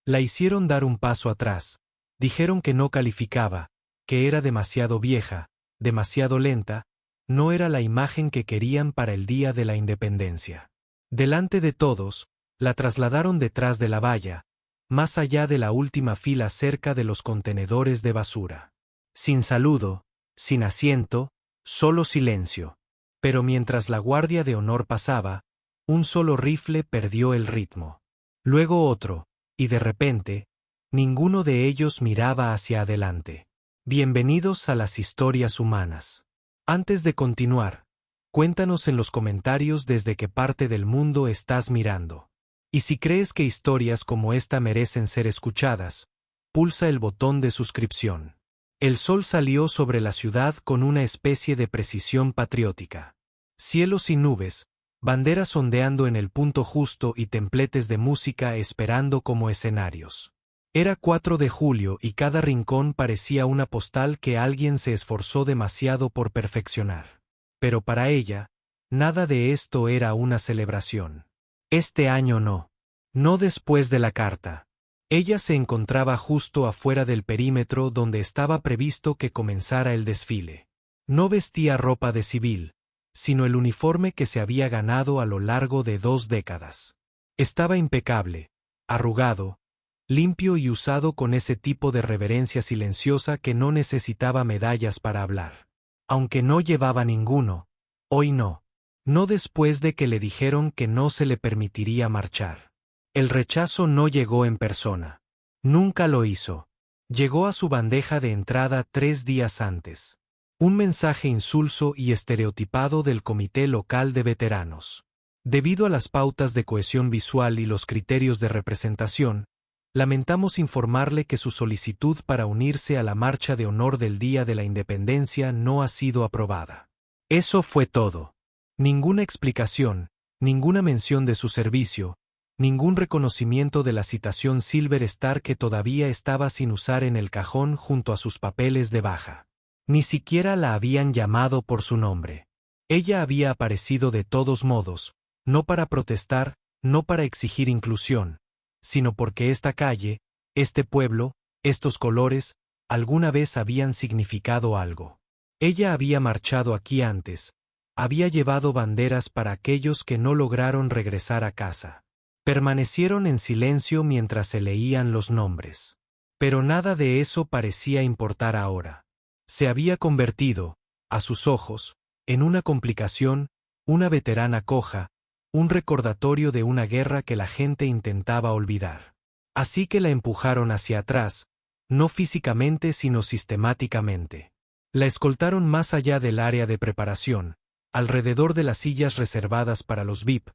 La hicieron dar un paso atrás. Dijeron que no calificaba, que era demasiado vieja, demasiado lenta, no era la imagen que querían para el día de la independencia. Delante de todos, la trasladaron detrás de la valla, más allá de la última fila cerca de los contenedores de basura. Sin saludo, sin asiento, solo silencio. Pero mientras la guardia de honor pasaba, un solo rifle perdió el ritmo. Luego otro, y de repente, ninguno de ellos miraba hacia adelante. Bienvenidos a las historias humanas. Antes de continuar, cuéntanos en los comentarios desde qué parte del mundo estás mirando. Y si crees que historias como esta merecen ser escuchadas, pulsa el botón de suscripción. El sol salió sobre la ciudad con una especie de precisión patriótica. Cielos y nubes, banderas ondeando en el punto justo y templetes de música esperando como escenarios. Era 4 de julio y cada rincón parecía una postal que alguien se esforzó demasiado por perfeccionar. Pero para ella, nada de esto era una celebración. Este año no. No después de la carta. Ella se encontraba justo afuera del perímetro donde estaba previsto que comenzara el desfile. No vestía ropa de civil, sino el uniforme que se había ganado a lo largo de 2 décadas. Estaba impecable, arrugado, limpio y usado con ese tipo de reverencia silenciosa que no necesitaba medallas para hablar. Aunque no llevaba ninguno, hoy no. No después de que le dijeron que no se le permitiría marchar. El rechazo no llegó en persona. Nunca lo hizo. Llegó a su bandeja de entrada 3 días antes. Un mensaje insulso y estereotipado del Comité Local de Veteranos. Debido a las pautas de cohesión visual y los criterios de representación, lamentamos informarle que su solicitud para unirse a la marcha de honor del Día de la Independencia no ha sido aprobada. Eso fue todo. Ninguna explicación, ninguna mención de su servicio, ningún reconocimiento de la citación Silver Star que todavía estaba sin usar en el cajón junto a sus papeles de baja. Ni siquiera la habían llamado por su nombre. Ella había aparecido de todos modos, no para protestar, no para exigir inclusión, sino porque esta calle, este pueblo, estos colores, alguna vez habían significado algo. Ella había marchado aquí antes, había llevado banderas para aquellos que no lograron regresar a casa. Permanecieron en silencio mientras se leían los nombres. Pero nada de eso parecía importar ahora. Se había convertido, a sus ojos, en una complicación, una veterana coja, un recordatorio de una guerra que la gente intentaba olvidar. Así que la empujaron hacia atrás, no físicamente sino sistemáticamente. La escoltaron más allá del área de preparación, alrededor de las sillas reservadas para los VIP,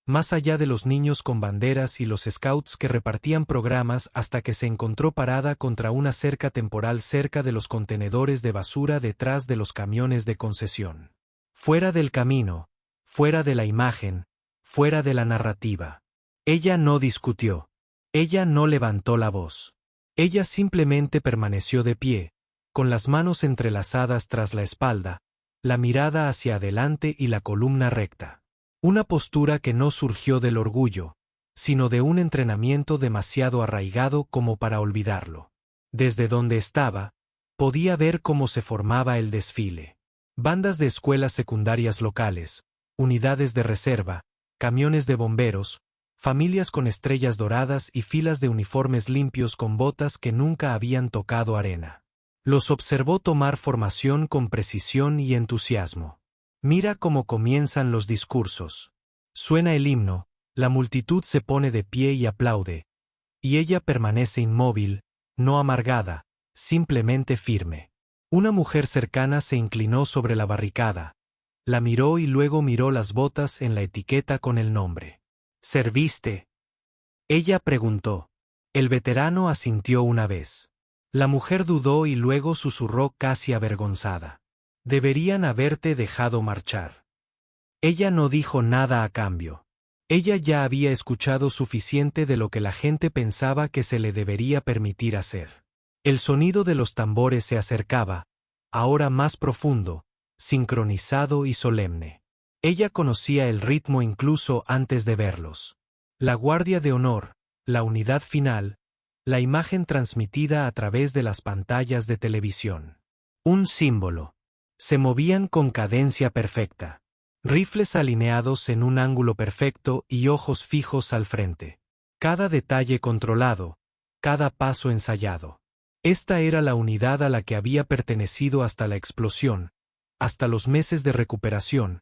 más allá de los niños con banderas y los scouts que repartían programas hasta que se encontró parada contra una cerca temporal cerca de los contenedores de basura detrás de los camiones de concesión. Fuera del camino, fuera de la imagen, fuera de la narrativa. Ella no discutió. Ella no levantó la voz. Ella simplemente permaneció de pie, con las manos entrelazadas tras la espalda, la mirada hacia adelante y la columna recta. Una postura que no surgió del orgullo, sino de un entrenamiento demasiado arraigado como para olvidarlo. Desde donde estaba, podía ver cómo se formaba el desfile. Bandas de escuelas secundarias locales, unidades de reserva, camiones de bomberos, familias con estrellas doradas y filas de uniformes limpios con botas que nunca habían tocado arena. Los observó tomar formación con precisión y entusiasmo. Mira cómo comienzan los discursos. Suena el himno, la multitud se pone de pie y aplaude, y ella permanece inmóvil, no amargada, simplemente firme. Una mujer cercana se inclinó sobre la barricada, la miró y luego miró las botas en la etiqueta con el nombre. ¿Serviste? Ella preguntó. El veterano asintió una vez. La mujer dudó y luego susurró casi avergonzada. Deberían haberte dejado marchar. Ella no dijo nada a cambio. Ella ya había escuchado suficiente de lo que la gente pensaba que se le debería permitir hacer. El sonido de los tambores se acercaba, ahora más profundo, sincronizado y solemne. Ella conocía el ritmo incluso antes de verlos. La guardia de honor, la unidad final, la imagen transmitida a través de las pantallas de televisión. Un símbolo. Se movían con cadencia perfecta. Rifles alineados en un ángulo perfecto y ojos fijos al frente. Cada detalle controlado, cada paso ensayado. Esta era la unidad a la que había pertenecido hasta la explosión, hasta los meses de recuperación,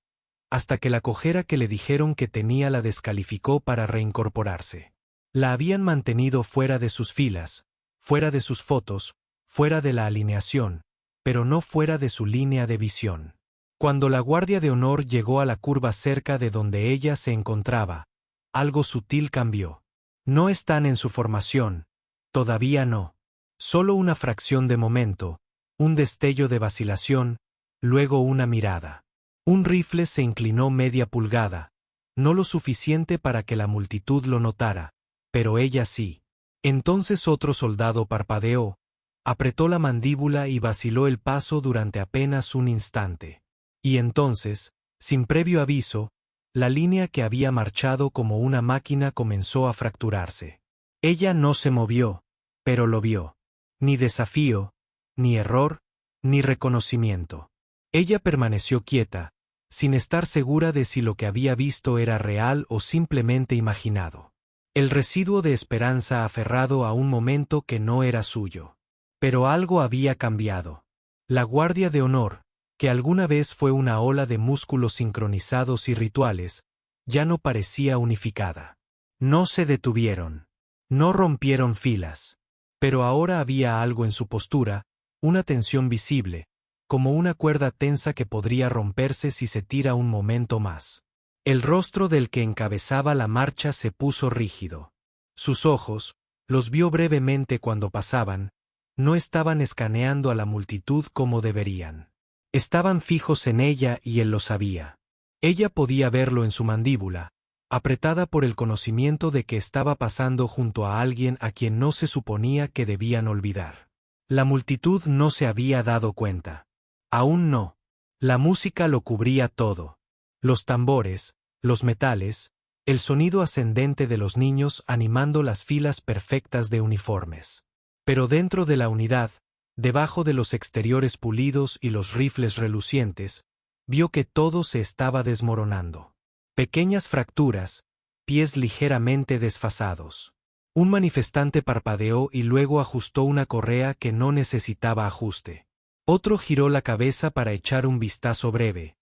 hasta que la cojera que le dijeron que tenía la descalificó para reincorporarse. La habían mantenido fuera de sus filas, fuera de sus fotos, fuera de la alineación, pero no fuera de su línea de visión. Cuando la guardia de honor llegó a la curva cerca de donde ella se encontraba, algo sutil cambió. No están en su formación, todavía no. Solo una fracción de momento, un destello de vacilación, luego una mirada. Un rifle se inclinó media pulgada, no lo suficiente para que la multitud lo notara, pero ella sí. Entonces otro soldado parpadeó, apretó la mandíbula y vaciló el paso durante apenas un instante. Y entonces, sin previo aviso, la línea que había marchado como una máquina comenzó a fracturarse. Ella no se movió, pero lo vio. Ni desafío, ni error, ni reconocimiento. Ella permaneció quieta, sin estar segura de si lo que había visto era real o simplemente imaginado. El residuo de esperanza aferrado a un momento que no era suyo. Pero algo había cambiado. La guardia de honor, que alguna vez fue una ola de músculos sincronizados y rituales, ya no parecía unificada. No se detuvieron. No rompieron filas. Pero ahora había algo en su postura, una tensión visible, como una cuerda tensa que podría romperse si se tira un momento más. El rostro del que encabezaba la marcha se puso rígido. Sus ojos, los vio brevemente cuando pasaban, no estaban escaneando a la multitud como deberían. Estaban fijos en ella y él lo sabía. Ella podía verlo en su mandíbula, apretada por el conocimiento de que estaba pasando junto a alguien a quien no se suponía que debían olvidar. La multitud no se había dado cuenta. Aún no. La música lo cubría todo. Los tambores, los metales, el sonido ascendente de los niños animando las filas perfectas de uniformes. Pero dentro de la unidad, debajo de los exteriores pulidos y los rifles relucientes, vio que todo se estaba desmoronando. Pequeñas fracturas, pies ligeramente desfasados. Un manifestante parpadeó y luego ajustó una correa que no necesitaba ajuste. Otro giró la cabeza para echar un vistazo breve,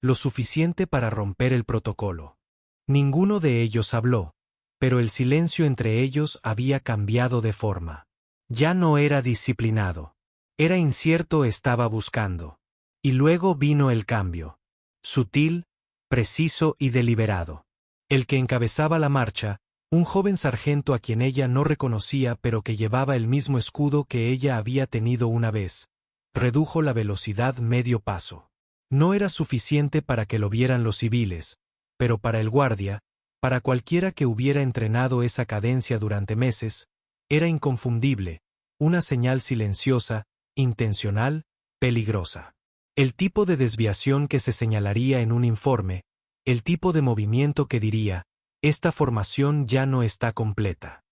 lo suficiente para romper el protocolo. Ninguno de ellos habló, pero el silencio entre ellos había cambiado de forma. Ya no era disciplinado. Era incierto, estaba buscando. Y luego vino el cambio. Sutil, preciso y deliberado. El que encabezaba la marcha, un joven sargento a quien ella no reconocía pero que llevaba el mismo escudo que ella había tenido una vez, redujo la velocidad medio paso. No era suficiente para que lo vieran los civiles, pero para el guardia, para cualquiera que hubiera entrenado esa cadencia durante meses, era inconfundible, una señal silenciosa, intencional, peligrosa. El tipo de desviación que se señalaría en un informe, el tipo de movimiento que diría, esta formación ya no está completa.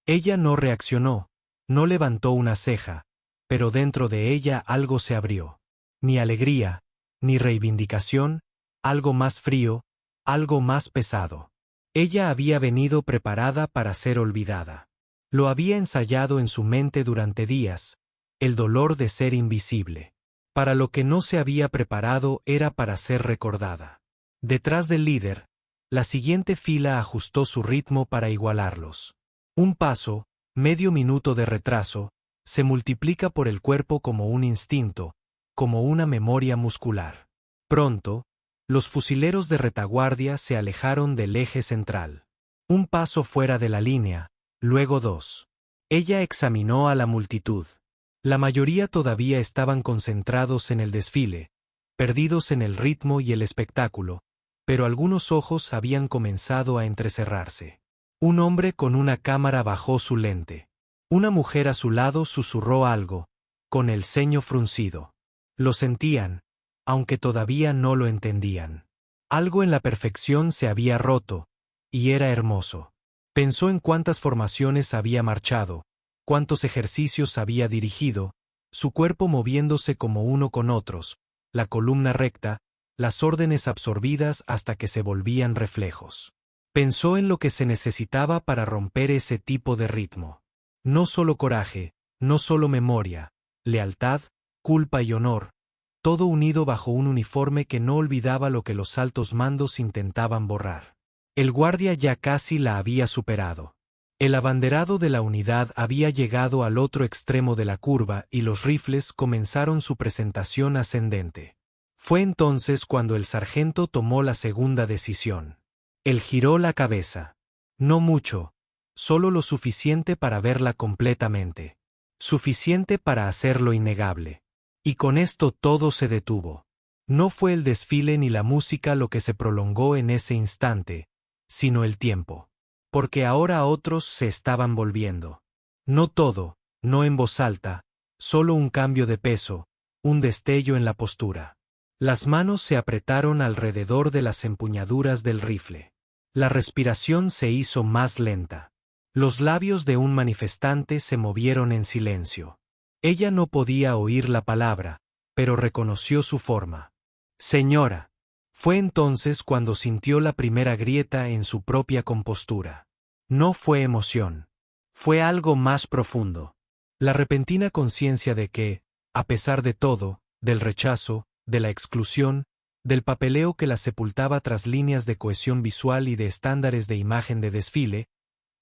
Ella no reaccionó, no levantó una ceja, pero dentro de ella algo se abrió. Ni alegría, ni reivindicación, algo más frío, algo más pesado. Ella había venido preparada para ser olvidada. Lo había ensayado en su mente durante días, el dolor de ser invisible. Para lo que no se había preparado era para ser recordada. Detrás del líder, la siguiente fila ajustó su ritmo para igualarlos. Un paso, medio minuto de retraso, se multiplica por el cuerpo como un instinto, como una memoria muscular. Pronto, los fusileros de retaguardia se alejaron del eje central. Un paso fuera de la línea, luego dos. Ella examinó a la multitud. La mayoría todavía estaban concentrados en el desfile, perdidos en el ritmo y el espectáculo, pero algunos ojos habían comenzado a entrecerrarse. Un hombre con una cámara bajó su lente. Una mujer a su lado susurró algo, con el ceño fruncido. Lo sentían, aunque todavía no lo entendían. Algo en la perfección se había roto, y era hermoso. Pensó en cuántas formaciones había marchado, cuántos ejercicios había dirigido, su cuerpo moviéndose como uno con otros, la columna recta, las órdenes absorbidas hasta que se volvían reflejos. Pensó en lo que se necesitaba para romper ese tipo de ritmo. No solo coraje, no solo memoria, lealtad, culpa y honor, todo unido bajo un uniforme que no olvidaba lo que los altos mandos intentaban borrar. El guardia ya casi la había superado. El abanderado de la unidad había llegado al otro extremo de la curva y los rifles comenzaron su presentación ascendente. Fue entonces cuando el sargento tomó la segunda decisión. Él giró la cabeza. No mucho, solo lo suficiente para verla completamente. Suficiente para hacerlo innegable. Y con esto todo se detuvo. No fue el desfile ni la música lo que se prolongó en ese instante, sino el tiempo. Porque ahora otros se estaban volviendo. No todo, no en voz alta, solo un cambio de peso, un destello en la postura. Las manos se apretaron alrededor de las empuñaduras del rifle. La respiración se hizo más lenta. Los labios de un manifestante se movieron en silencio. Ella no podía oír la palabra, pero reconoció su forma. Señora. Fue entonces cuando sintió la primera grieta en su propia compostura. No fue emoción. Fue algo más profundo. La repentina conciencia de que, a pesar de todo, del rechazo, de la exclusión, del papeleo que la sepultaba tras líneas de cohesión visual y de estándares de imagen de desfile,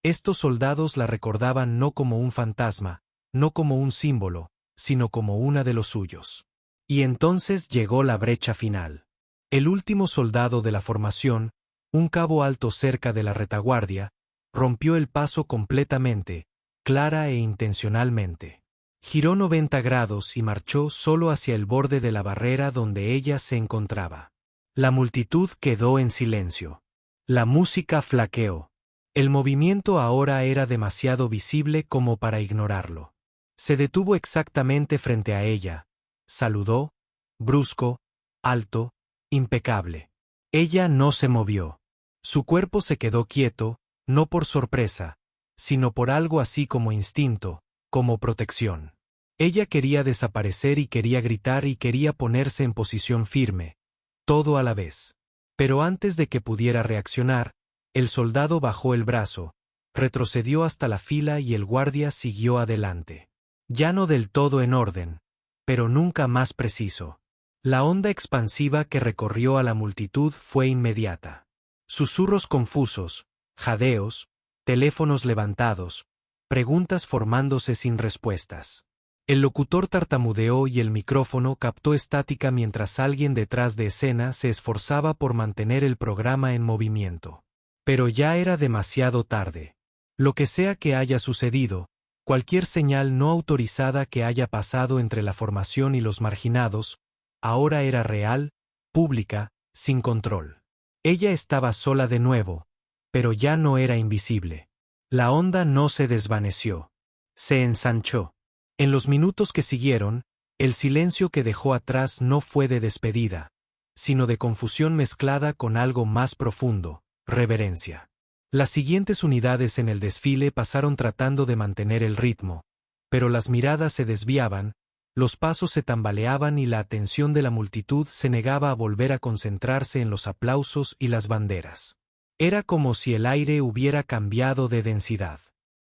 estos soldados la recordaban no como un fantasma, no como un símbolo, sino como una de los suyos. Y entonces llegó la brecha final. El último soldado de la formación, un cabo alto cerca de la retaguardia, rompió el paso completamente, clara e intencionalmente. Giró 90 grados y marchó solo hacia el borde de la barrera donde ella se encontraba. La multitud quedó en silencio. La música flaqueó. El movimiento ahora era demasiado visible como para ignorarlo. Se detuvo exactamente frente a ella. Saludó, brusco, alto, impecable. Ella no se movió. Su cuerpo se quedó quieto, no por sorpresa, sino por algo así como instinto, como protección. Ella quería desaparecer y quería gritar y quería ponerse en posición firme, todo a la vez. Pero antes de que pudiera reaccionar, el soldado bajó el brazo, retrocedió hasta la fila y el guardia siguió adelante. Ya no del todo en orden, pero nunca más preciso. La onda expansiva que recorrió a la multitud fue inmediata. Susurros confusos, jadeos, teléfonos levantados, preguntas formándose sin respuestas. El locutor tartamudeó y el micrófono captó estática mientras alguien detrás de escena se esforzaba por mantener el programa en movimiento. Pero ya era demasiado tarde. Lo que sea que haya sucedido, cualquier señal no autorizada que haya pasado entre la formación y los marginados, ahora era real, pública, sin control. Ella estaba sola de nuevo, pero ya no era invisible. La onda no se desvaneció. Se ensanchó. En los minutos que siguieron, el silencio que dejó atrás no fue de despedida, sino de confusión mezclada con algo más profundo, reverencia. Las siguientes unidades en el desfile pasaron tratando de mantener el ritmo, pero las miradas se desviaban, los pasos se tambaleaban y la atención de la multitud se negaba a volver a concentrarse en los aplausos y las banderas. Era como si el aire hubiera cambiado de densidad.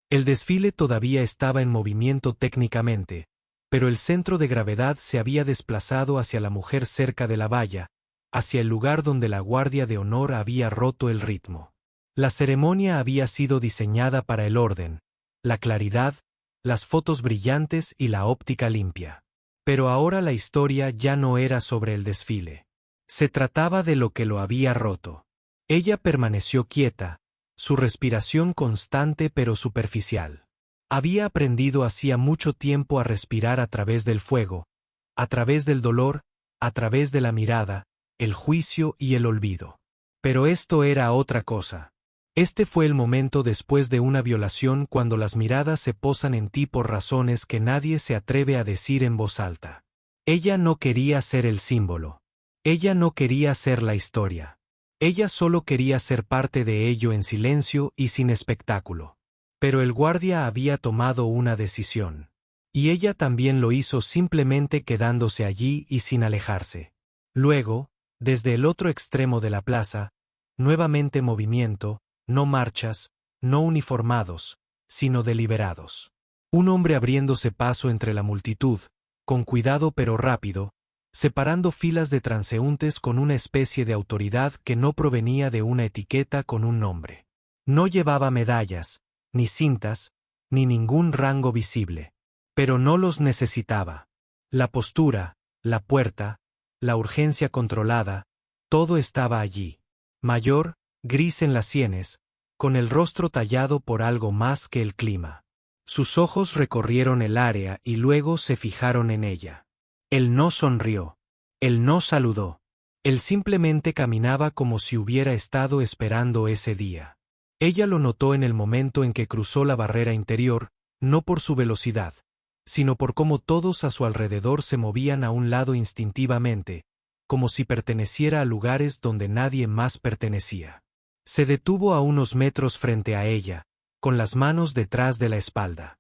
El desfile todavía estaba en movimiento técnicamente, pero el centro de gravedad se había desplazado hacia la mujer cerca de la valla, hacia el lugar donde la guardia de honor había roto el ritmo. La ceremonia había sido diseñada para el orden, la claridad, las fotos brillantes y la óptica limpia. Pero ahora la historia ya no era sobre el desfile. Se trataba de lo que lo había roto. Ella permaneció quieta, su respiración constante pero superficial. Había aprendido hacía mucho tiempo a respirar a través del fuego, a través del dolor, a través de la mirada, el juicio y el olvido. Pero esto era otra cosa. Este fue el momento después de una violación cuando las miradas se posan en ti por razones que nadie se atreve a decir en voz alta. Ella no quería ser el símbolo. Ella no quería ser la historia. Ella solo quería ser parte de ello en silencio y sin espectáculo. Pero el guardia había tomado una decisión. Y ella también lo hizo simplemente quedándose allí y sin alejarse. Luego, desde el otro extremo de la plaza, nuevamente movimiento, no marchas, no uniformados, sino deliberados. Un hombre abriéndose paso entre la multitud, con cuidado pero rápido, separando filas de transeúntes con una especie de autoridad que no provenía de una etiqueta con un nombre. No llevaba medallas, ni cintas, ni ningún rango visible. Pero no los necesitaba. La postura, la puerta, la urgencia controlada, todo estaba allí. Mayor, gris en las sienes, con el rostro tallado por algo más que el clima. Sus ojos recorrieron el área y luego se fijaron en ella. Él no sonrió. Él no saludó. Él simplemente caminaba como si hubiera estado esperando ese día. Ella lo notó en el momento en que cruzó la barrera interior, no por su velocidad, sino por cómo todos a su alrededor se movían a un lado instintivamente, como si perteneciera a lugares donde nadie más pertenecía. Se detuvo a unos metros frente a ella, con las manos detrás de la espalda.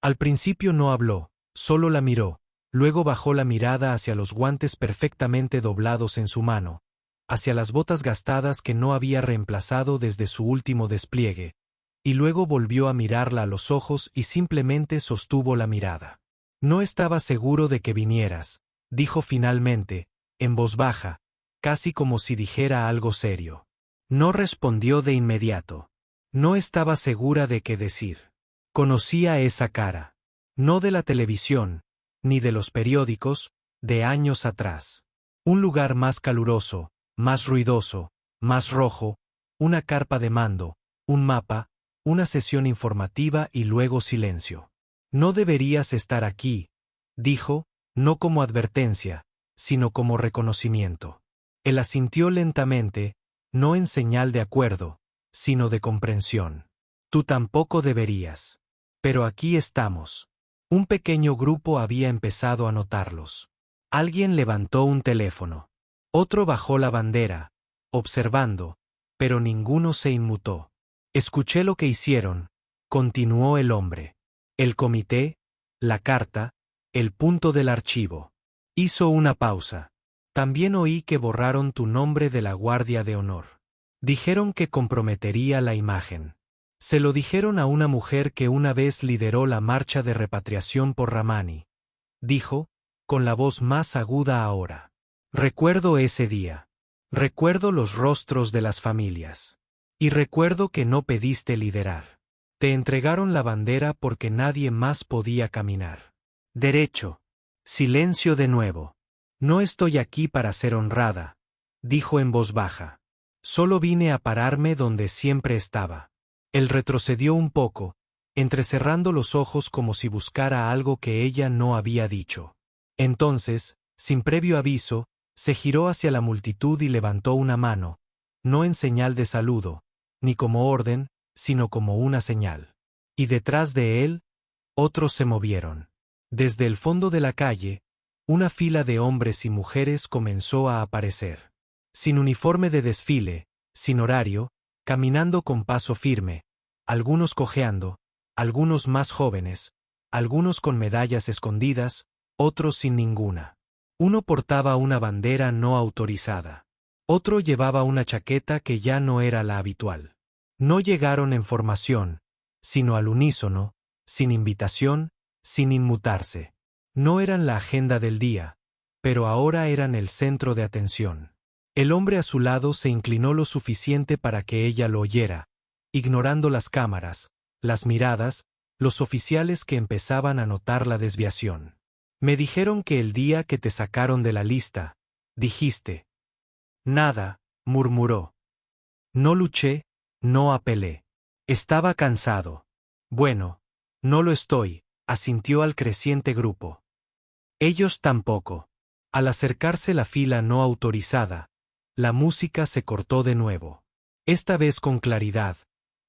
Al principio no habló, solo la miró, luego bajó la mirada hacia los guantes perfectamente doblados en su mano, hacia las botas gastadas que no había reemplazado desde su último despliegue, y luego volvió a mirarla a los ojos y simplemente sostuvo la mirada. No estaba seguro de que vinieras, dijo finalmente, en voz baja, casi como si dijera algo serio. No respondió de inmediato. No estaba segura de qué decir. Conocía esa cara. No de la televisión, ni de los periódicos, de años atrás. Un lugar más caluroso, más ruidoso, más rojo, una carpa de mando, un mapa, una sesión informativa y luego silencio. No deberías estar aquí, dijo, no como advertencia, sino como reconocimiento. Él asintió lentamente, no en señal de acuerdo, sino de comprensión. Tú tampoco deberías. Pero aquí estamos. Un pequeño grupo había empezado a notarlos. Alguien levantó un teléfono. Otro bajó la bandera, observando, pero ninguno se inmutó. Escuché lo que hicieron, continuó el hombre. El comité, la carta, el punto del archivo. Hizo una pausa. También oí que borraron tu nombre de la Guardia de Honor. Dijeron que comprometería la imagen. Se lo dijeron a una mujer que una vez lideró la marcha de repatriación por Ramani. Dijo, con la voz más aguda ahora. Recuerdo ese día. Recuerdo los rostros de las familias. Y recuerdo que no pediste liderar. Te entregaron la bandera porque nadie más podía caminar. Derecho. Silencio de nuevo. No estoy aquí para ser honrada, dijo en voz baja. Solo vine a pararme donde siempre estaba. Él retrocedió un poco, entrecerrando los ojos como si buscara algo que ella no había dicho. Entonces, sin previo aviso, se giró hacia la multitud y levantó una mano, no en señal de saludo, ni como orden, sino como una señal. Y detrás de él, otros se movieron. Desde el fondo de la calle, una fila de hombres y mujeres comenzó a aparecer. Sin uniforme de desfile, sin horario, caminando con paso firme, algunos cojeando, algunos más jóvenes, algunos con medallas escondidas, otros sin ninguna. Uno portaba una bandera no autorizada. Otro llevaba una chaqueta que ya no era la habitual. No llegaron en formación, sino al unísono, sin invitación, sin inmutarse. No eran la agenda del día, pero ahora eran el centro de atención. El hombre a su lado se inclinó lo suficiente para que ella lo oyera, ignorando las cámaras, las miradas, los oficiales que empezaban a notar la desviación. Me dijeron que el día que te sacaron de la lista, dijiste. Nada, murmuró. No luché, no apelé. Estaba cansado. Bueno, no lo estoy, asintió al creciente grupo. Ellos tampoco. Al acercarse la fila no autorizada, la música se cortó de nuevo. Esta vez con claridad,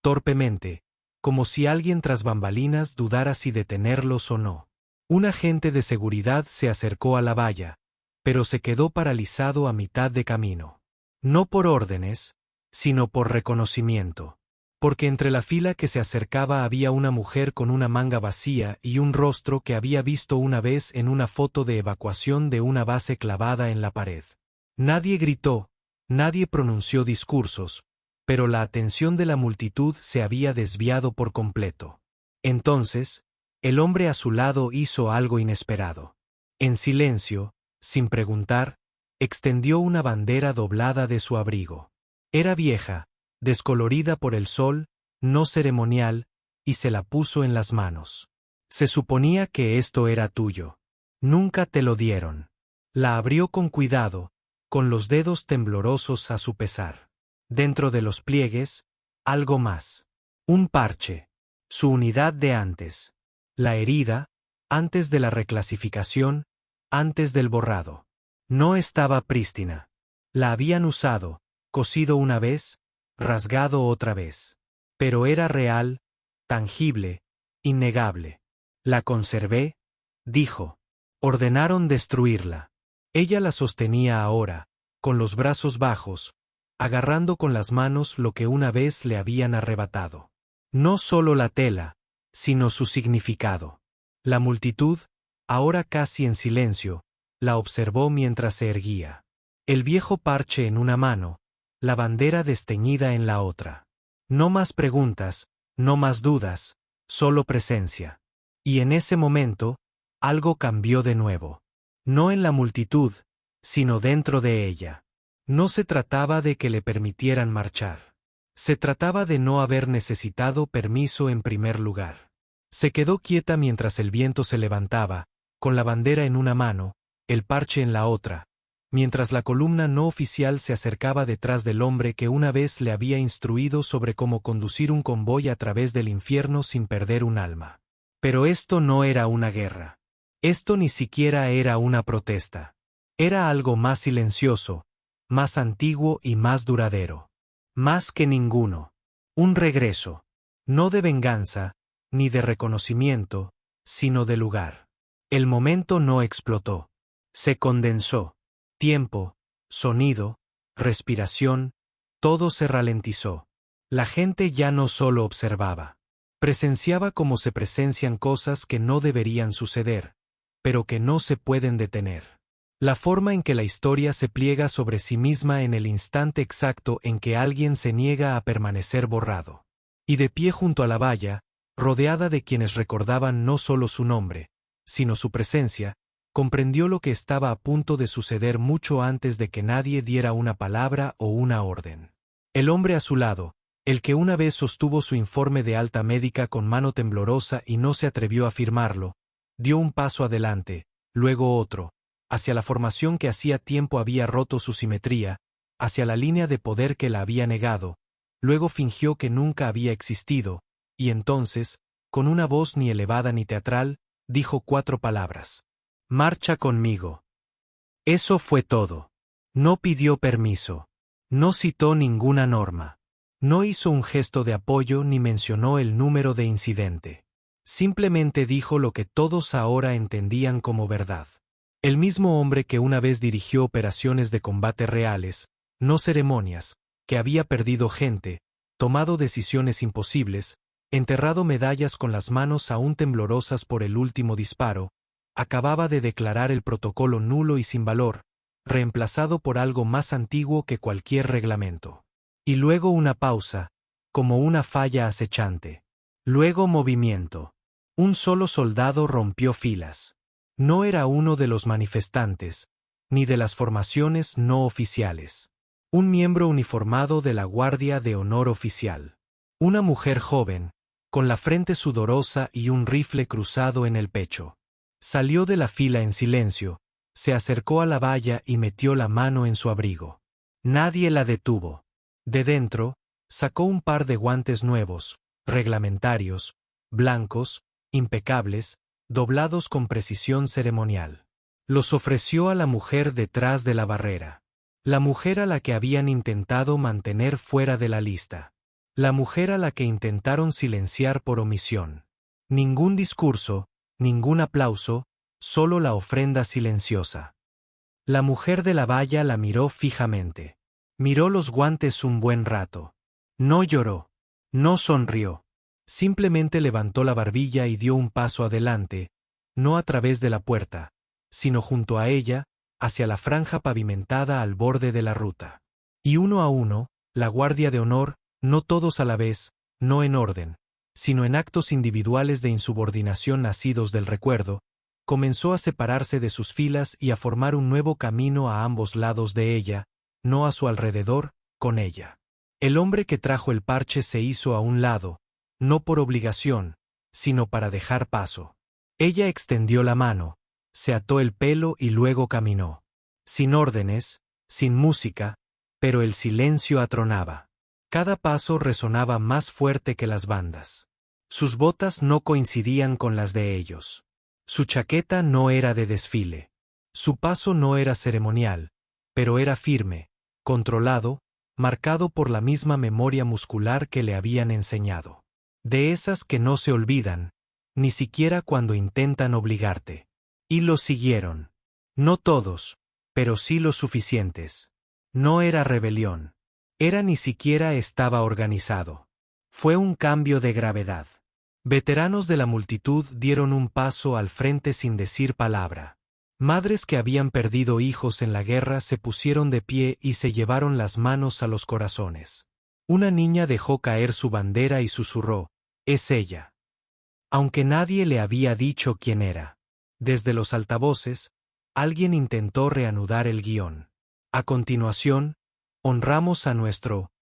torpemente, como si alguien tras bambalinas dudara si detenerlos o no. Un agente de seguridad se acercó a la valla, pero se quedó paralizado a mitad de camino. No por órdenes, sino por reconocimiento. porque entre la fila que se acercaba había una mujer con una manga vacía y un rostro que había visto una vez en una foto de evacuación de una base clavada en la pared. Nadie gritó, nadie pronunció discursos, pero la atención de la multitud se había desviado por completo. Entonces, el hombre a su lado hizo algo inesperado. En silencio, sin preguntar, extendió una bandera doblada de su abrigo. Era vieja, descolorida por el sol, no ceremonial, y se la puso en las manos. Se suponía que esto era tuyo. Nunca te lo dieron. La abrió con cuidado, con los dedos temblorosos a su pesar. Dentro de los pliegues, algo más. Un parche. Su unidad de antes. La herida, antes de la reclasificación, antes del borrado. No estaba prístina. La habían usado, cosido una vez, rasgado otra vez. Pero era real, tangible, innegable. La conservé, dijo. Ordenaron destruirla. Ella la sostenía ahora, con los brazos bajos, agarrando con las manos lo que una vez le habían arrebatado. No solo la tela, sino su significado. La multitud, ahora casi en silencio, la observó mientras se erguía. El viejo parche en una mano, la bandera desteñida en la otra. No más preguntas, no más dudas, solo presencia. Y en ese momento, algo cambió de nuevo. No en la multitud, sino dentro de ella. No se trataba de que le permitieran marchar. Se trataba de no haber necesitado permiso en primer lugar. Se quedó quieta mientras el viento se levantaba, con la bandera en una mano, el parche en la otra, mientras la columna no oficial se acercaba detrás del hombre que una vez le había instruido sobre cómo conducir un convoy a través del infierno sin perder un alma. Pero esto no era una guerra. Esto ni siquiera era una protesta. Era algo más silencioso, más antiguo y más duradero. Más que ninguno. Un regreso. No de venganza, ni de reconocimiento, sino de lugar. El momento no explotó. Se condensó. Tiempo, sonido, respiración, todo se ralentizó. La gente ya no solo observaba. Presenciaba como se presencian cosas que no deberían suceder, pero que no se pueden detener. La forma en que la historia se pliega sobre sí misma en el instante exacto en que alguien se niega a permanecer borrado. Y de pie junto a la valla, rodeada de quienes recordaban no solo su nombre, sino su presencia, comprendió lo que estaba a punto de suceder mucho antes de que nadie diera una palabra o una orden. El hombre a su lado, el que una vez sostuvo su informe de alta médica con mano temblorosa y no se atrevió a firmarlo, dio un paso adelante, luego otro, hacia la formación que hacía tiempo había roto su simetría, hacia la línea de poder que la había negado, luego fingió que nunca había existido, y entonces, con una voz ni elevada ni teatral, dijo 4 palabras. Marcha conmigo. Eso fue todo. No pidió permiso. No citó ninguna norma. No hizo un gesto de apoyo ni mencionó el número de incidente. Simplemente dijo lo que todos ahora entendían como verdad. El mismo hombre que una vez dirigió operaciones de combate reales, no ceremonias, que había perdido gente, tomado decisiones imposibles, enterrado medallas con las manos aún temblorosas por el último disparo, acababa de declarar el protocolo nulo y sin valor, reemplazado por algo más antiguo que cualquier reglamento. Y luego una pausa, como una falla acechante. Luego movimiento. Un solo soldado rompió filas. No era uno de los manifestantes, ni de las formaciones no oficiales. Un miembro uniformado de la Guardia de Honor Oficial. Una mujer joven, con la frente sudorosa y un rifle cruzado en el pecho. Salió de la fila en silencio, se acercó a la valla y metió la mano en su abrigo. Nadie la detuvo. De dentro, sacó un par de guantes nuevos, reglamentarios, blancos, impecables, doblados con precisión ceremonial. Los ofreció a la mujer detrás de la barrera. La mujer a la que habían intentado mantener fuera de la lista. La mujer a la que intentaron silenciar por omisión. Ningún discurso, ningún aplauso, solo la ofrenda silenciosa. La mujer de la valla la miró fijamente. Miró los guantes un buen rato. No lloró. No sonrió. Simplemente levantó la barbilla y dio un paso adelante, no a través de la puerta, sino junto a ella, hacia la franja pavimentada al borde de la ruta. Y uno a uno, la guardia de honor, no todos a la vez, no en orden, sino en actos individuales de insubordinación nacidos del recuerdo, comenzó a separarse de sus filas y a formar un nuevo camino a ambos lados de ella, no a su alrededor, con ella. El hombre que trajo el parche se hizo a un lado, no por obligación, sino para dejar paso. Ella extendió la mano, se ató el pelo y luego caminó. Sin órdenes, sin música, pero el silencio atronaba. Cada paso resonaba más fuerte que las bandas. Sus botas no coincidían con las de ellos. Su chaqueta no era de desfile. Su paso no era ceremonial, pero era firme, controlado, marcado por la misma memoria muscular que le habían enseñado. De esas que no se olvidan, ni siquiera cuando intentan obligarte. Y los siguieron. No todos, pero sí los suficientes. No era rebelión. Ni siquiera estaba organizado. Fue un cambio de gravedad. Veteranos de la multitud dieron un paso al frente sin decir palabra. Madres que habían perdido hijos en la guerra se pusieron de pie y se llevaron las manos a los corazones. Una niña dejó caer su bandera y susurró: «Es ella». Aunque nadie le había dicho quién era. Desde los altavoces, alguien intentó reanudar el guión. A continuación, honramos a nuestro...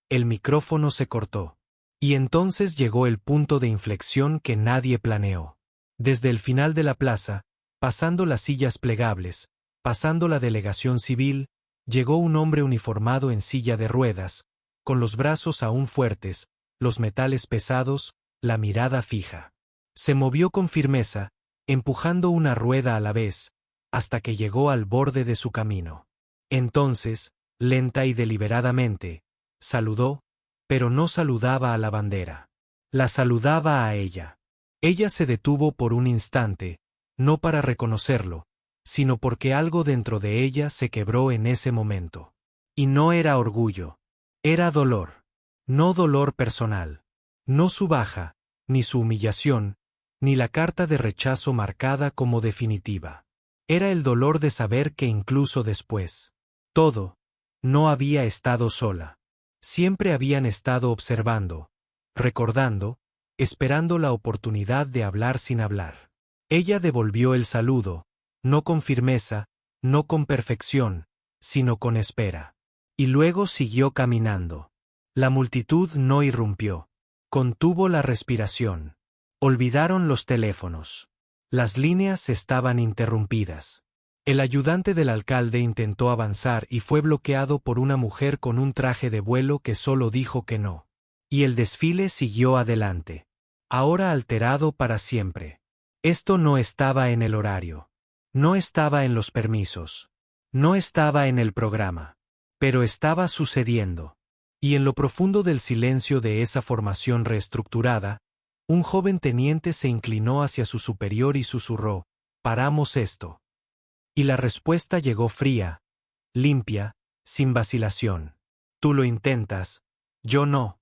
El micrófono se cortó. Y entonces llegó el punto de inflexión que nadie planeó. Desde el final de la plaza, pasando las sillas plegables, pasando la delegación civil, llegó un hombre uniformado en silla de ruedas, con los brazos aún fuertes, los metales pesados, la mirada fija. Se movió con firmeza, empujando una rueda a la vez, hasta que llegó al borde de su camino. Entonces, lenta y deliberadamente, saludó, pero no saludaba a la bandera. La saludaba a ella. Ella se detuvo por un instante, no para reconocerlo, sino porque algo dentro de ella se quebró en ese momento. Y no era orgullo. Era dolor. No dolor personal. No su baja, ni su humillación, ni la carta de rechazo marcada como definitiva. Era el dolor de saber que incluso después, todo, no había estado sola. Siempre habían estado observando, recordando, esperando la oportunidad de hablar sin hablar. Ella devolvió el saludo, no con firmeza, no con perfección, sino con espera. Y luego siguió caminando. La multitud no irrumpió. Contuvo la respiración. Olvidaron los teléfonos. Las líneas estaban interrumpidas. El ayudante del alcalde intentó avanzar y fue bloqueado por una mujer con un traje de vuelo que solo dijo que no. Y el desfile siguió adelante. Ahora alterado para siempre. Esto no estaba en el horario. No estaba en los permisos. No estaba en el programa. Pero estaba sucediendo. Y en lo profundo del silencio de esa formación reestructurada, un joven teniente se inclinó hacia su superior y susurró: «Paramos esto». Y la respuesta llegó fría, limpia, sin vacilación. «Tú lo intentas, yo no».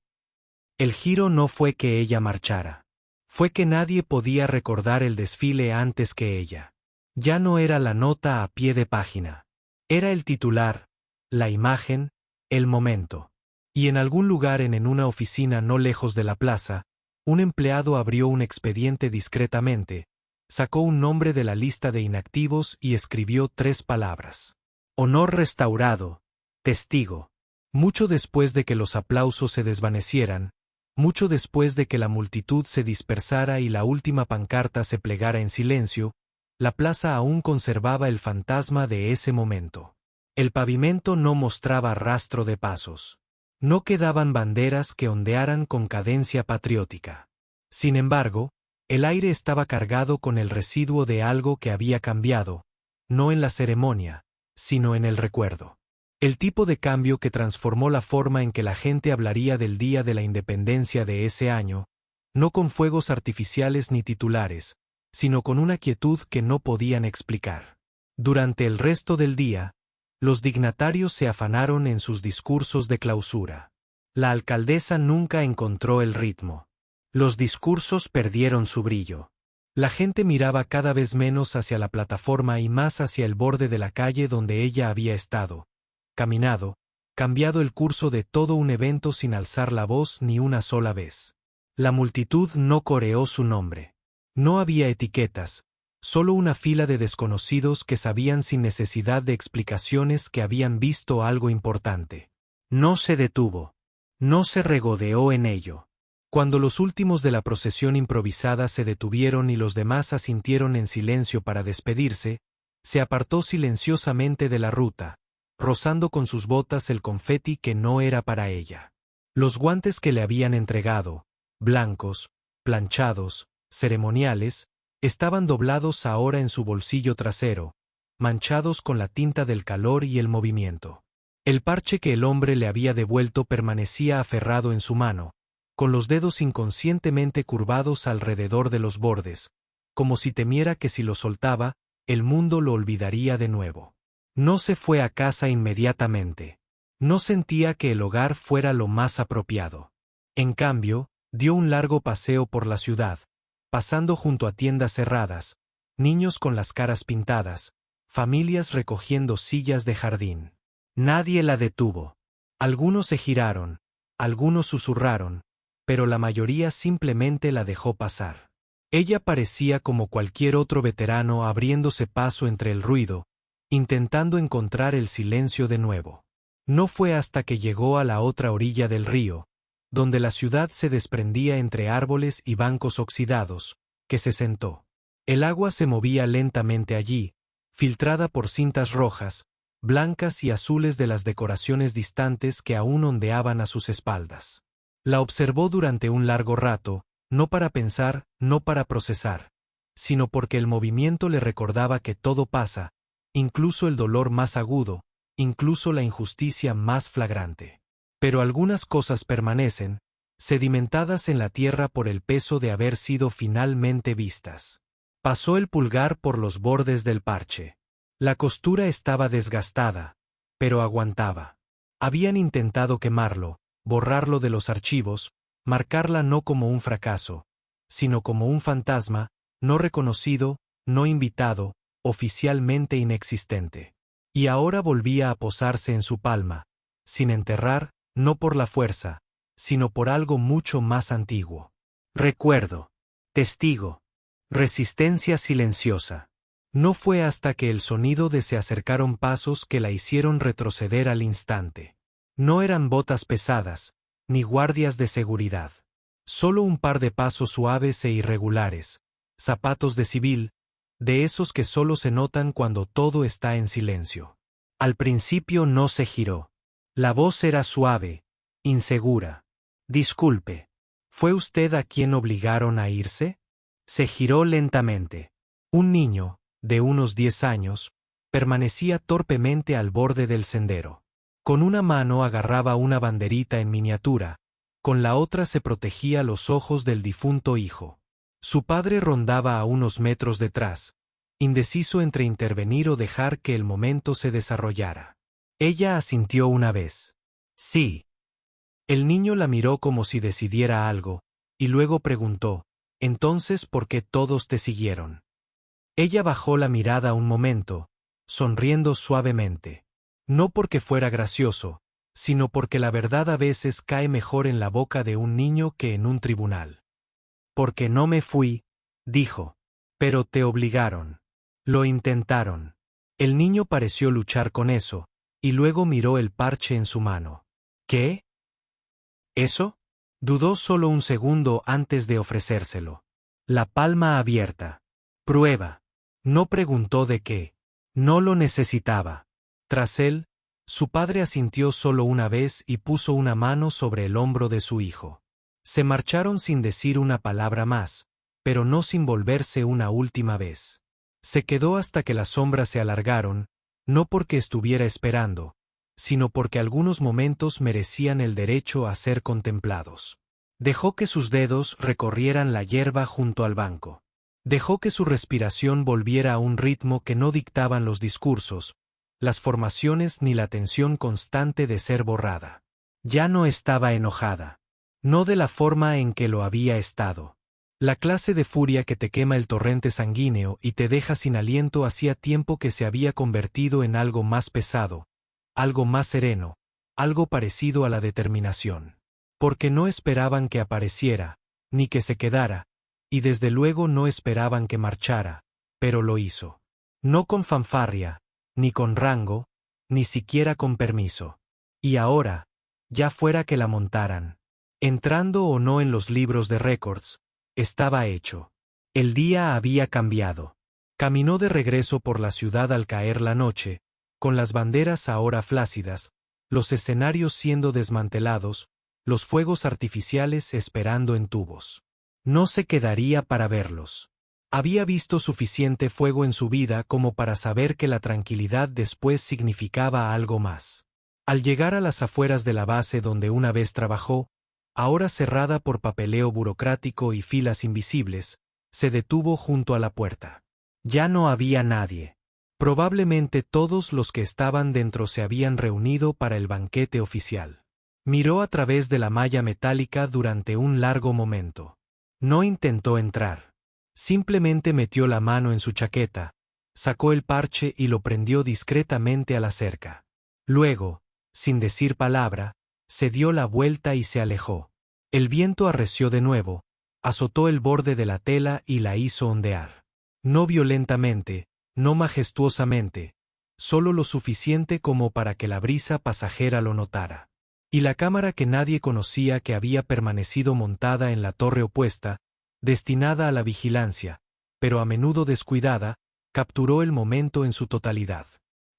El giro no fue que ella marchara. Fue que nadie podía recordar el desfile antes que ella. Ya no era la nota a pie de página. Era el titular, la imagen, el momento. Y en algún lugar en una oficina no lejos de la plaza, un empleado abrió un expediente discretamente, sacó un nombre de la lista de inactivos y escribió 3 palabras. Honor restaurado, testigo. Mucho después de que los aplausos se desvanecieran, mucho después de que la multitud se dispersara y la última pancarta se plegara en silencio, la plaza aún conservaba el fantasma de ese momento. El pavimento no mostraba rastro de pasos. No quedaban banderas que ondearan con cadencia patriótica. Sin embargo, el aire estaba cargado con el residuo de algo que había cambiado, no en la ceremonia, sino en el recuerdo. El tipo de cambio que transformó la forma en que la gente hablaría del Día de la Independencia de ese año, no con fuegos artificiales ni titulares, sino con una quietud que no podían explicar. Durante el resto del día, los dignatarios se afanaron en sus discursos de clausura. La alcaldesa nunca encontró el ritmo. Los discursos perdieron su brillo. La gente miraba cada vez menos hacia la plataforma y más hacia el borde de la calle donde ella había estado, caminado, cambiado el curso de todo un evento sin alzar la voz ni una sola vez. La multitud no coreó su nombre. No había etiquetas, solo una fila de desconocidos que sabían sin necesidad de explicaciones que habían visto algo importante. No se detuvo. No se regodeó en ello. Cuando los últimos de la procesión improvisada se detuvieron y los demás asintieron en silencio para despedirse, se apartó silenciosamente de la ruta, rozando con sus botas el confeti que no era para ella. Los guantes que le habían entregado, blancos, planchados, ceremoniales, estaban doblados ahora en su bolsillo trasero, manchados con la tinta del calor y el movimiento. El parche que el hombre le había devuelto permanecía aferrado en su mano, con los dedos inconscientemente curvados alrededor de los bordes, como si temiera que si lo soltaba, el mundo lo olvidaría de nuevo. No se fue a casa inmediatamente. No sentía que el hogar fuera lo más apropiado. En cambio, dio un largo paseo por la ciudad, pasando junto a tiendas cerradas, niños con las caras pintadas, familias recogiendo sillas de jardín. Nadie la detuvo. Algunos se giraron, algunos susurraron, pero la mayoría simplemente la dejó pasar. Ella parecía como cualquier otro veterano abriéndose paso entre el ruido, intentando encontrar el silencio de nuevo. No fue hasta que llegó a la otra orilla del río, donde la ciudad se desprendía entre árboles y bancos oxidados, que se sentó. El agua se movía lentamente allí, filtrada por cintas rojas, blancas y azules de las decoraciones distantes que aún ondeaban a sus espaldas. La observó durante un largo rato, no para pensar, no para procesar, sino porque el movimiento le recordaba que todo pasa, incluso el dolor más agudo, incluso la injusticia más flagrante. Pero algunas cosas permanecen, sedimentadas en la tierra por el peso de haber sido finalmente vistas. Pasó el pulgar por los bordes del parche. La costura estaba desgastada, pero aguantaba. Habían intentado quemarlo, borrarlo de los archivos, marcarla no como un fracaso, sino como un fantasma, no reconocido, no invitado, oficialmente inexistente. Y ahora volvía a posarse en su palma, sin enterrar, no por la fuerza, sino por algo mucho más antiguo. Recuerdo. Testigo. Resistencia silenciosa. No fue hasta que el sonido de se acercaron pasos que la hicieron retroceder al instante. No eran botas pesadas, ni guardias de seguridad. Solo un par de pasos suaves e irregulares, zapatos de civil, de esos que solo se notan cuando todo está en silencio. Al principio no se giró. La voz era suave, insegura. Disculpe, ¿fue usted a quien obligaron a irse? Se giró lentamente. Un niño, de unos 10 años, permanecía torpemente al borde del sendero. Con una mano agarraba una banderita en miniatura, con la otra se protegía los ojos del difunto hijo. Su padre rondaba a unos metros detrás, indeciso entre intervenir o dejar que el momento se desarrollara. Ella asintió una vez. Sí. El niño la miró como si decidiera algo, y luego preguntó, «¿Entonces por qué todos te siguieron?» Ella bajó la mirada un momento, sonriendo suavemente. No porque fuera gracioso, sino porque la verdad a veces cae mejor en la boca de un niño que en un tribunal. «Porque no me fui», dijo. «Pero te obligaron. Lo intentaron». El niño pareció luchar con eso, y luego miró el parche en su mano. «¿Qué? ¿Eso?» Dudó solo un segundo antes de ofrecérselo. La palma abierta. «Prueba». No preguntó de qué. No lo necesitaba. Tras él, su padre asintió solo una vez y puso una mano sobre el hombro de su hijo. Se marcharon sin decir una palabra más, pero no sin volverse una última vez. Se quedó hasta que las sombras se alargaron, no porque estuviera esperando, sino porque algunos momentos merecían el derecho a ser contemplados. Dejó que sus dedos recorrieran la hierba junto al banco. Dejó que su respiración volviera a un ritmo que no dictaban los discursos, las formaciones ni la tensión constante de ser borrada. Ya no estaba enojada. No de la forma en que lo había estado. La clase de furia que te quema el torrente sanguíneo y te deja sin aliento hacía tiempo que se había convertido en algo más pesado, algo más sereno, algo parecido a la determinación. Porque no esperaban que apareciera, ni que se quedara, y desde luego no esperaban que marchara, pero lo hizo. No con fanfarria, ni con rango, ni siquiera con permiso. Y ahora, ya fuera que la montaran, entrando o no en los libros de récords, estaba hecho. El día había cambiado. Caminó de regreso por la ciudad al caer la noche, con las banderas ahora flácidas, los escenarios siendo desmantelados, los fuegos artificiales esperando en tubos. No se quedaría para verlos. Había visto suficiente fuego en su vida como para saber que la tranquilidad después significaba algo más. Al llegar a las afueras de la base donde una vez trabajó, ahora cerrada por papeleo burocrático y filas invisibles, se detuvo junto a la puerta. Ya no había nadie. Probablemente todos los que estaban dentro se habían reunido para el banquete oficial. Miró a través de la malla metálica durante un largo momento. No intentó entrar. Simplemente metió la mano en su chaqueta, sacó el parche y lo prendió discretamente a la cerca. Luego, sin decir palabra, se dio la vuelta y se alejó. El viento arreció de nuevo, azotó el borde de la tela y la hizo ondear. No violentamente, no majestuosamente, solo lo suficiente como para que la brisa pasajera lo notara. Y la cámara que nadie conocía que había permanecido montada en la torre opuesta, destinada a la vigilancia, pero a menudo descuidada, capturó el momento en su totalidad.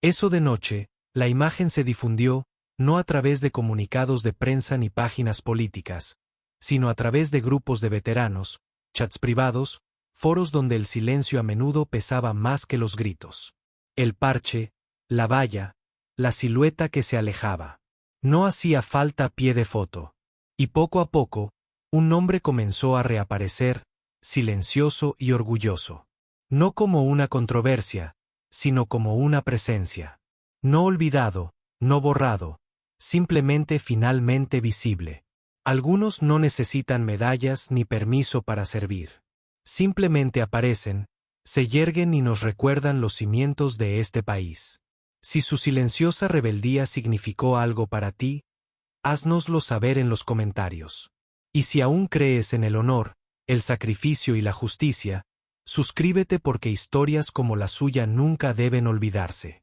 Eso de noche, la imagen se difundió, no a través de comunicados de prensa ni páginas políticas, sino a través de grupos de veteranos, chats privados, foros donde el silencio a menudo pesaba más que los gritos. El parche, la valla, la silueta que se alejaba. No hacía falta pie de foto. Y poco a poco, un nombre comenzó a reaparecer, silencioso y orgulloso. No como una controversia, sino como una presencia. No olvidado, no borrado, simplemente finalmente visible. Algunos no necesitan medallas ni permiso para servir. Simplemente aparecen, se yerguen y nos recuerdan los cimientos de este país. Si su silenciosa rebeldía significó algo para ti, háznoslo saber en los comentarios. Y si aún crees en el honor, el sacrificio y la justicia, suscríbete porque historias como la suya nunca deben olvidarse.